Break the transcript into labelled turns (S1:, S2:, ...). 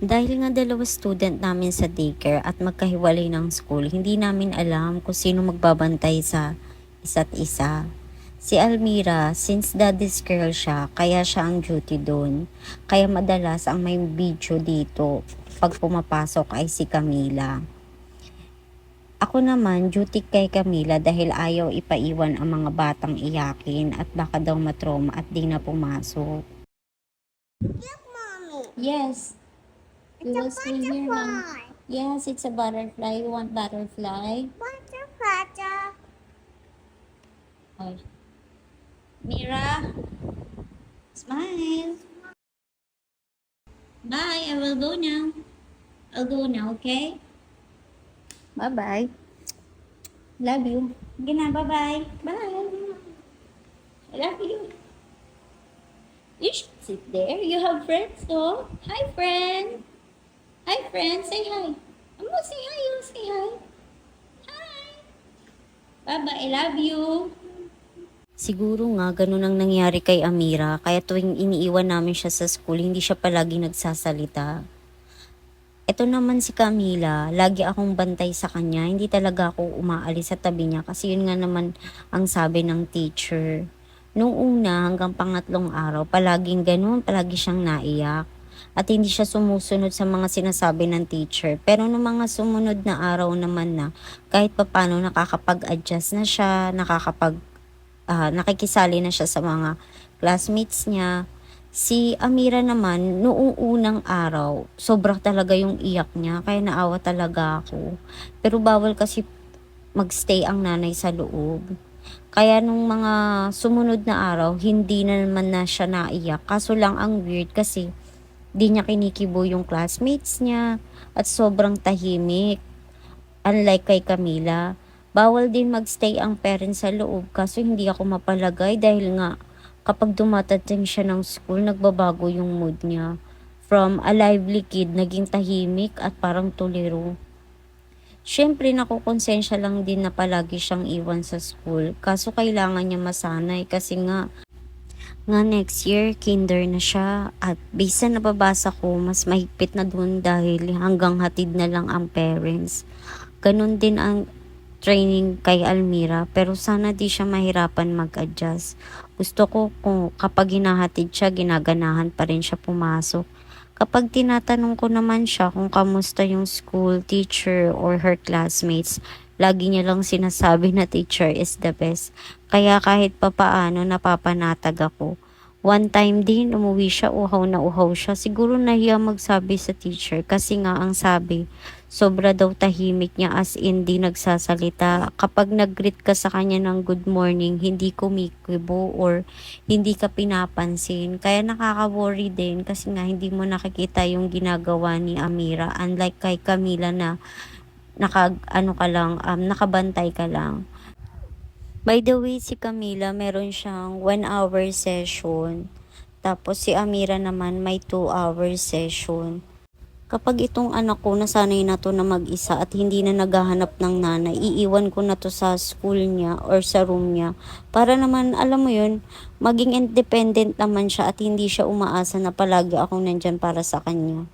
S1: Dahil nga dalawa student namin sa daycare at magkahiwalay ng school, hindi namin alam kung sino magbabantay sa isa't isa. Si Almira, since daddy's girl siya, kaya siya ang duty doon. Kaya madalas ang may video dito pag pumapasok ay si Camila. Ako naman, duty kay Camila dahil ayaw ipaiwan ang mga batang iyakin at baka daw matroma at di na pumasok.
S2: Mommy,
S1: Yes,
S2: it's a butterfly.
S1: Yes, it's a butterfly. You want butterfly?
S2: Butterfly.
S1: Oh. Mira, smile. Bye, I will go now. I'll go now, okay? Bye-bye. Love you. Okay na, bye-bye. Bye. I love you. You should sit there. You have friends, no? Hi, friend. Hi, friend. Say hi. Amo, say hi. You say hi. Hi. Bye-bye. I love you. Siguro nga, ganun ang nangyari kay Amira, kaya tuwing iniiwan namin siya sa school, hindi siya palagi nagsasalita. Ito naman si Camila, lagi akong bantay sa kanya, hindi talaga ako umaalis sa tabi niya kasi yun nga naman ang sabi ng teacher. Nung una hanggang pangatlong araw, palaging ganun, palagi siyang naiyak. At hindi siya sumusunod sa mga sinasabi ng teacher. Pero nung mga sumunod na araw naman na, kahit papano nakakapag-adjust na siya, nakikisali na siya sa mga classmates niya. Si Amira naman, noong unang araw, sobra talaga yung iyak niya, kaya naawa talaga ako. Pero bawal kasi magstay ang nanay sa loob. Kaya nung mga sumunod na araw, hindi na naman na siya naiyak. Kaso lang ang weird kasi di niya kinikibo yung classmates niya at sobrang tahimik. Unlike kay Camila, bawal din magstay ang parents sa loob kaso hindi ako mapalagay dahil nga kapag dumatating siya ng school, nagbabago yung mood niya. From a lively kid, naging tahimik at parang tuliro. Siyempre, nakukonsensya lang din na palagi siyang iwan sa school. Kaso kailangan niya masanay kasi nga next year, kinder na siya. At based sa nababasa ko, mas mahigpit na dun dahil hanggang hatid na lang ang parents. Ganon din ang training kay Almira pero sana di siya mahirapan mag-adjust. Gusto ko kung kapag hinahatid siya, ginaganahan pa rin siya pumasok. Kapag tinatanong ko naman siya kung kamusta yung school, teacher, or her classmates, lagi niya lang sinasabi na teacher is the best. Kaya kahit papaano napapanatag ako. One time din, umuwi siya, uhaw na uhaw siya. Siguro nahiya magsabi sa teacher kasi nga ang sabi, sobra daw tahimik niya as in di nagsasalita. Kapag nag-greet ka sa kanya ng good morning, hindi kumikibo or hindi ka pinapansin. Kaya nakaka-worry din kasi nga hindi mo nakikita yung ginagawa ni Amira. Unlike kay Camila na nakabantay ka lang. By the way, si Camila meron siyang 1 hour session. Tapos si Amira naman may 2 hour session. Kapag itong anak ko nasanay na to na mag-isa at hindi na naghahanap ng nanay, iiwan ko na to sa school niya or sa room niya. Para naman, alam mo yun, maging independent naman siya at hindi siya umaasa na palagi akong nandyan para sa kanya.